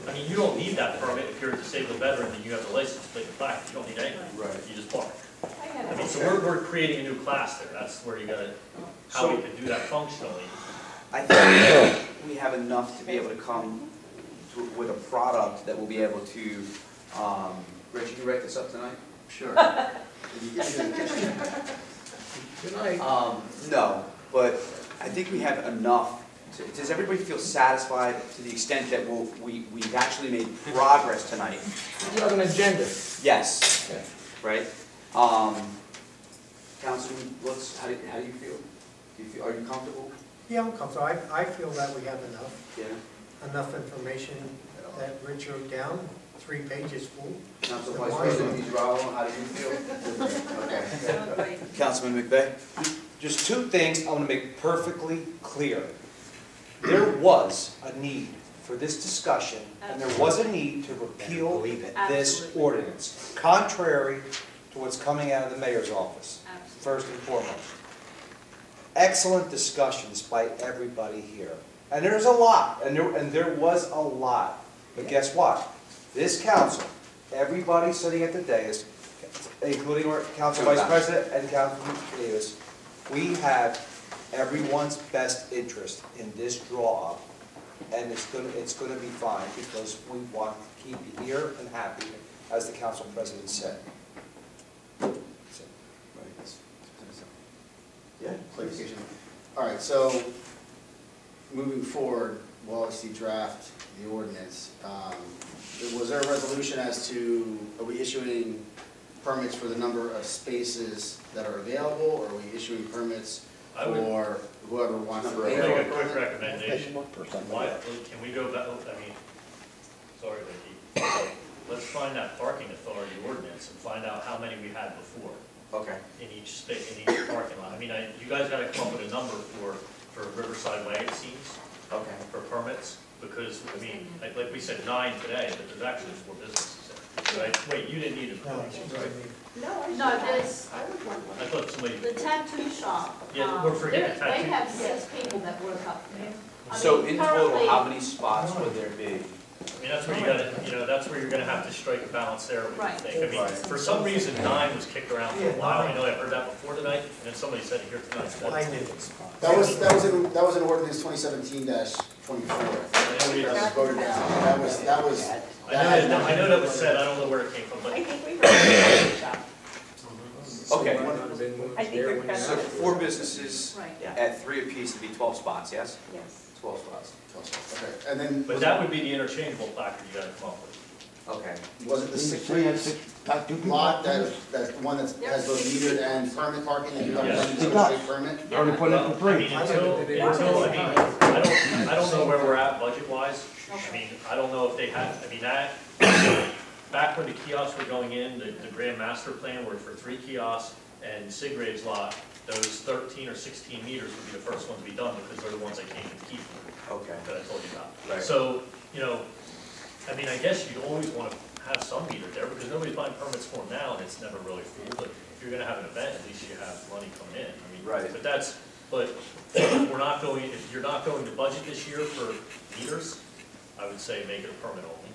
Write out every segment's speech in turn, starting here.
I mean, you don't need that permit if you're a disabled veteran and you have the license plate and plaque. You don't need anything. Right. You just park. I mean, so we're creating a new class there. That's where you gotta, how we can do that functionally. I think we have enough to be able to come with a product that will be able to, Rich, you write this up tonight? Sure. Good night. No, but I think we have enough. Does everybody feel satisfied to the extent that we've actually made progress tonight? You have an agenda. Yes. Yeah. Right? Councilman, how do you feel? Are you comfortable? Yeah, I'm comfortable. I feel that we have enough. Yeah. Enough information that Rich wrote down, 3 pages full. Council Vice President Israel, how do you feel? Okay. Councilman McVeigh? Just 2 things I want to make perfectly clear. There was a need for this discussion, and there was a need to repeal this ordinance, contrary to what's coming out of the mayor's office, first and foremost. Excellent discussions by everybody here. And there's a lot, and there was a lot. But guess what? This council, everybody sitting at the dais, including our council vice president and Councilman Davis, we have everyone's best interest in this draw-up, and it's going to be fine because we want to keep you here and happy, as the council president said. Yeah, clarification. All right, so moving forward, while I see draft the ordinance, was there a resolution as to, are we issuing permits for the number of spaces that are available, or are we issuing permits for whoever wants to I'll pay make for a a quick permit? recommendation. Why, can we go back, I mean, sorry, Vicki, let's find that parking authority ordinance and find out how many we had before. Okay. In each space, in each parking lot. I mean, you guys gotta come up with a number for Riverside Way, it seems, Okay. for permits, because, I mean, like we said, 9 today, but there's actually 4 businesses there, right? Wait, you didn't need a permit, right? No, there's, I thought somebody, the tattoo shop. Yeah, we're forgetting They tattoo. have 6 people that work up there. I So mean, in total, currently- how many spots would there be? I mean, that's where you gotta, that's where you're gonna have to strike a balance there, what Right. you think. I mean, for some reason, 9 was kicked around for a while. I know I heard that before tonight, and then somebody said it here tonight. I did. That was an ordinance 2017-24. That was voted down. That was. I know that was said, I don't know where it came from, but. I think we heard the shop. Okay. I think you're better. So 4 businesses Right. at 3 apiece to be 12 spots, yes? Yes. 12 spots. Okay, and then. But that would be the interchangeable placard you gotta come up with. Okay. Was it the 6 lot, that's the one that has both metered and permit parking, and you have Yes. one single permit? Already put it in for I free. mean, I don't know where we're at budget-wise. I mean, I don't know if they had, I mean, back when the kiosks were going in, the grand master plan were for 3 kiosks, and Sigrid's lot, those 13 or 16 meters would be the first ones to be done, because they're the ones that came to keep them. Okay. That I told you about. Right. So, I mean, I guess you'd always want to have some meter there, because nobody's buying permits for them now, and it's never really full, but if you're gonna have an event, at least you have money coming in. I mean, Right. but if you're not going to budget this year for meters, I would say make it a permit only.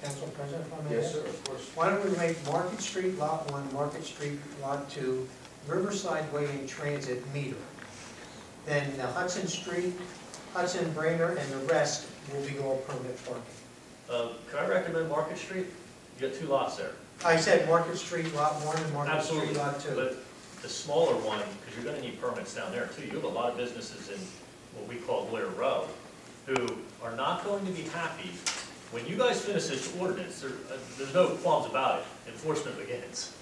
Council President, if I may Yes, ask? sir, of course. Why don't we make Market Street Lot 1, Market Street Lot 2, Riverside Way and Transit meter? Then the Hudson Street, Hudson Brainer, and the rest will be all permit parking. Can I recommend Market Street? You got 2 lots there. I said Market Street Lot 1 and Market Absolutely, Street Lot 2. but the smaller one, because you're gonna need permits down there too. You have a lot of businesses in what we call Blair Row, who are not going to be happy. When you guys finish this ordinance, there's no qualms about it. Enforcement begins.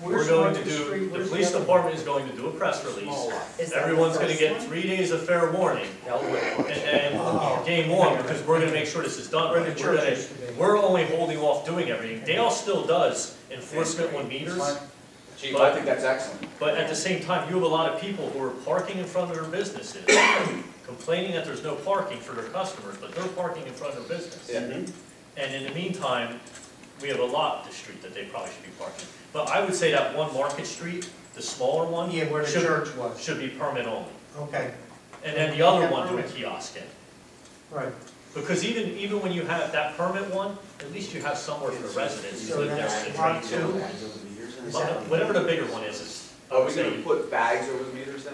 We're Where's going to Market do, Street? the Where's police other- department is going to do a press release. Everyone's gonna get 3 days of fair warning, and then game on, because we're gonna make sure this is done. Where the right. church used to be. We're only holding off doing everything. Dale still does enforcement on meters, Chief, I think that's excellent. but at the same time, you have a lot of people who are parking in front of their businesses, complaining that there's no parking for their customers, but they're parking in front of their business. And in the meantime, we have a lot up the street that they probably should be parking. But I would say that one Market Street, the smaller one, Yeah, where the church was. should be permit only. Okay. and then the other one do a kiosk in. Right, Because even when you have that permit one, at least you have somewhere for the residents to so live there. that's to lot drink. two, Whatever the bigger one is, I Are would we gonna say, put bags over the meters then?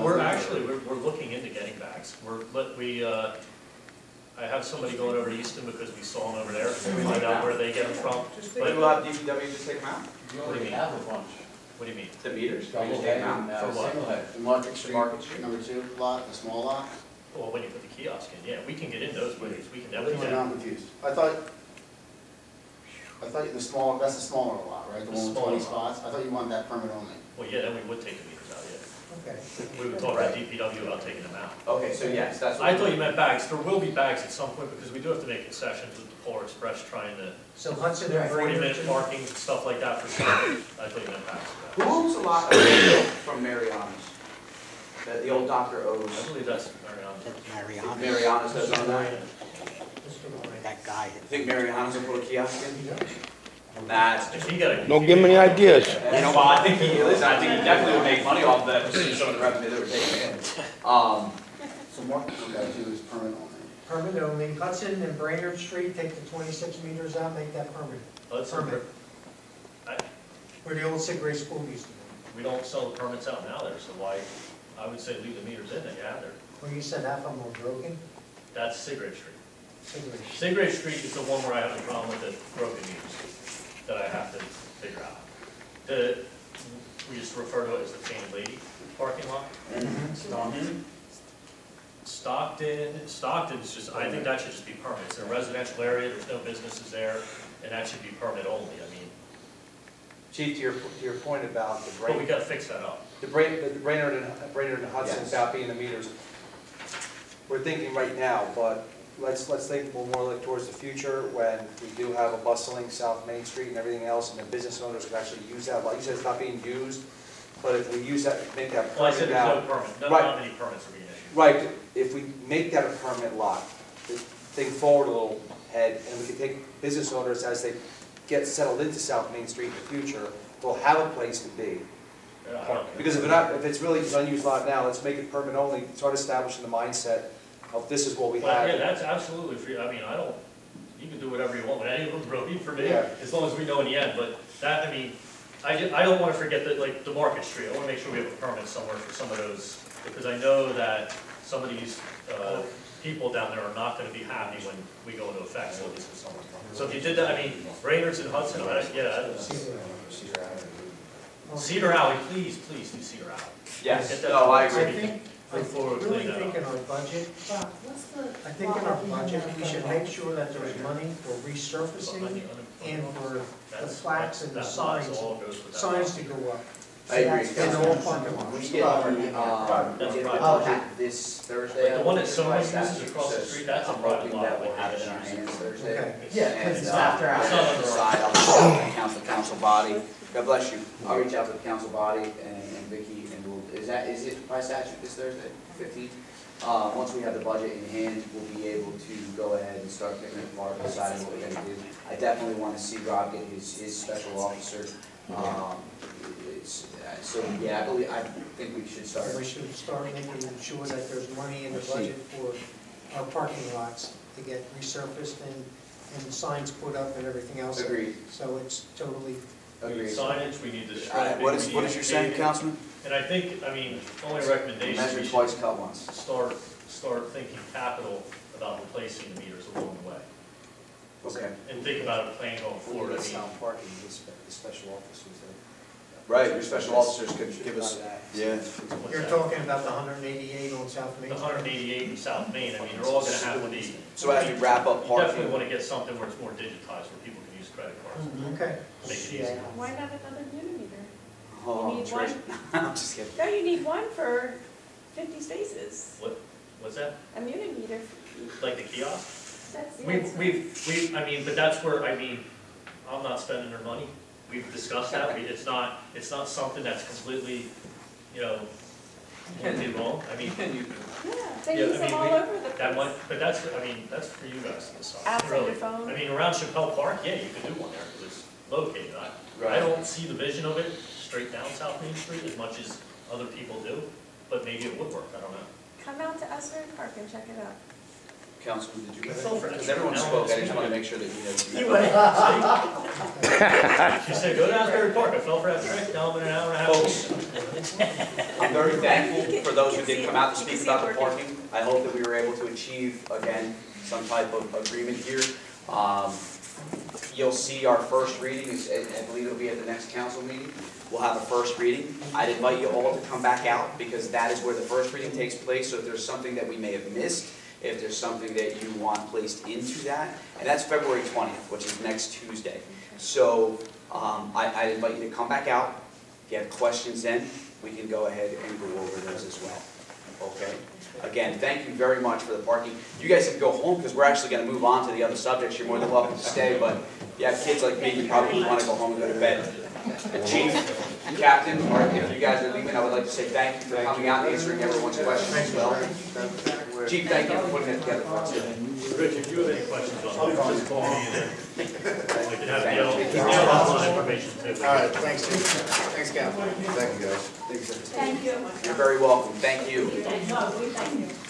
we're looking into getting bags. I have somebody going over to Easton because we saw them over there, find out where they get them from. just But think, we'll have DPW just take them out? You already have a bunch. What do you mean? The meters? We Double just take head them and out? For what? single head. The Market Street, Market Street. number 2 lot, the small lot. Well, when you put the kiosk in, yeah, we can get in those ways, we can definitely Wait, get I'm confused. I thought that's the smaller lot, right? The The one with smaller 20 lot. spots? I thought you wanted that permit only. Well, yeah, then we would take the meters out, yeah. okay. We would talk about DPW about taking them out. Okay, so yes, that's what. I thought you meant bags. There will be bags at some point because we do have to make concessions with the Polar Express trying to, So Hudson and Brainerd. 40-minute parking, stuff like that for sure. I thought you meant bags. Who owns a lot from Mariana's? That the old doctor I owes? believe that's Mariana. Mariana's does own that? That guy. You think Mariana's will put a kiosk in? That's If he got a. Don't give me any ideas. You know, well, I think he definitely would make money off of that, seeing some of the revenue that we're taking in. So Market Street 2 is permit only. Permit only, Hudson and Brainerd Street, take the 26 meters out, make that permit. Permit. Where the old Sigray School used to be. We don't sell the permits out now there, so why, I would say leave the meters in that you have there. Well, you said half of them were broken, That's Sigrid Street. Sigray. Sigrid Street is the one where I have a problem with the broken meters that I have to figure out. We just refer to it as the Painted Lady parking lot. Stockton's just, I think that should just be permit. It's a residential area, there's no businesses there, and that should be permit only. I mean, Chief, to your point about the but we gotta fix that up. Brainerd and Hudson Yes. about being the meters, we're thinking right now, but let's think more like towards the future when we do have a bustling South Main Street and everything else, and the business owners can actually use that. Like you said, it's not being used, but if we use that, make that Well, I said permit there's no now. permit, not Right. many permits are being issued. Right, if we make that a permit lot, think forward a little head, and we can take business owners as they get settled into South Main Street in the future, they'll have a place to be. Because if it's really an unused lot now, let's make it permit only, start establishing the mindset of this is what we Well, yeah, have. that's absolutely free, I mean, you can do whatever you want with any of them, really, for me, Yeah. as long as we know in the end, but that, I mean, I don't wanna forget that, like, the Market Street, I wanna make sure we have a permit somewhere for some of those, because I know that some of these, people down there are not gonna be happy when we go into effect, so this is someone. So if you did that, I mean, Brainerd's and Hudson, Cedar Alley, please do Cedar Alley. Yes, Get that no, I I agree. think, I Move forward, really clean that think up. in our budget, What's the? I think in our budget, we should make sure that there's money for resurfacing and for the plaques and the signs, signs to go up. I agree. In all parking lots. We get the budget this Thursday. Like the one that By someone statute, uses across the so street, that's a I'm private hoping lot. that we'll have it in our hands Thursday. Okay. Yeah, 'cause And, it's after hours. It's not under our- decide, I'll reach out to the council body, God bless you, I'll reach out to the council body and Vicky, and we'll, is it by statute this Thursday, 15th? Once we have the budget in hand, we'll be able to go ahead and start picking it apart, deciding what we're gonna do. I definitely wanna see Rob get his special officer, so, yeah, I think we should start. We should start making sure that there's money in the budget for our parking lots to get resurfaced and signs put up and everything else. Agreed, So it's totally, We need agreed. signage, we need the striping. What we is need your saying, paving. Councilman? And I think, I mean, only recommendation, Measure we twice, should cut once. start thinking capital about replacing the meters along the way. Okay. And think about a plan going We forward, need I the mean, sound parking, the special officers there. Right, your special officers could give us, yeah. what's you're that? talking about the 188 on South Main The Street? 188 in South Main, I mean, they're all gonna have to be. So as we wrap up You definitely parking, wanna get something where it's more digitized, where people can use credit cards, Okay. make it easier. Why not another Unimeter? oh, You need Trish, I'm just kidding. No, you need one for 50 spaces. What's that? A Unimeter, Like the kiosk? that's the We've, answer. I mean, but that's where, I mean, I'm not spending their money. We've discussed that, it's not something that's completely, won't be wrong. I mean, Yeah, they Yeah, use I them mean, all over the that might, place. but that's for you guys to decide, Outside really. your phone. I mean, around Chappelle Park, yeah, you could do one there, because it's located. I Right. don't see the vision of it straight down South Main Street as much as other people do, but maybe it would work, I don't know. Come out to Asbury Park and check it out. Councilman, did you? I fell for that Because everyone trick. spoke, I just want to make sure that you had. You went, see? She said, go to Asbury Park, I fell for that trick, now I'm in an hour and a half. Folks, I'm very thankful for those who did come out to speak about the parking. I hope that we were able to achieve, again, some type of agreement here. You'll see our first reading, I believe it'll be at the next council meeting. We'll have a first reading. I'd invite you all to come back out because that is where the first reading takes place. So if there's something that we may have missed, if there's something that you want placed into that, and that's February 20th, which is next Tuesday. So I'd invite you to come back out. If you have questions then, we can go ahead and go over those as well. Okay? Again, thank you very much for the parking. You guys can go home because we're actually going to move on to the other subjects. You're more than welcome to stay, but if you have kids like me, you probably want to go home and go to bed. Chief, Captain, or if you guys are leaving, I would like to say thank you for coming out and answering everyone's questions as well. Chief, thank you for putting it together for us. Rich, if you have any questions on it, just call me and we can have online information too. All right, thanks, Chief. Thanks, Cal. Thank you, guys. Thank you. You're very welcome. Thank you.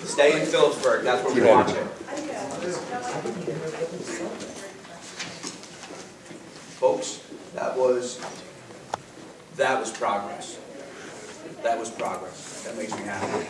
Stay in Phillipsburg. That's where we want you. Folks, that was progress. That was progress. That makes me happy.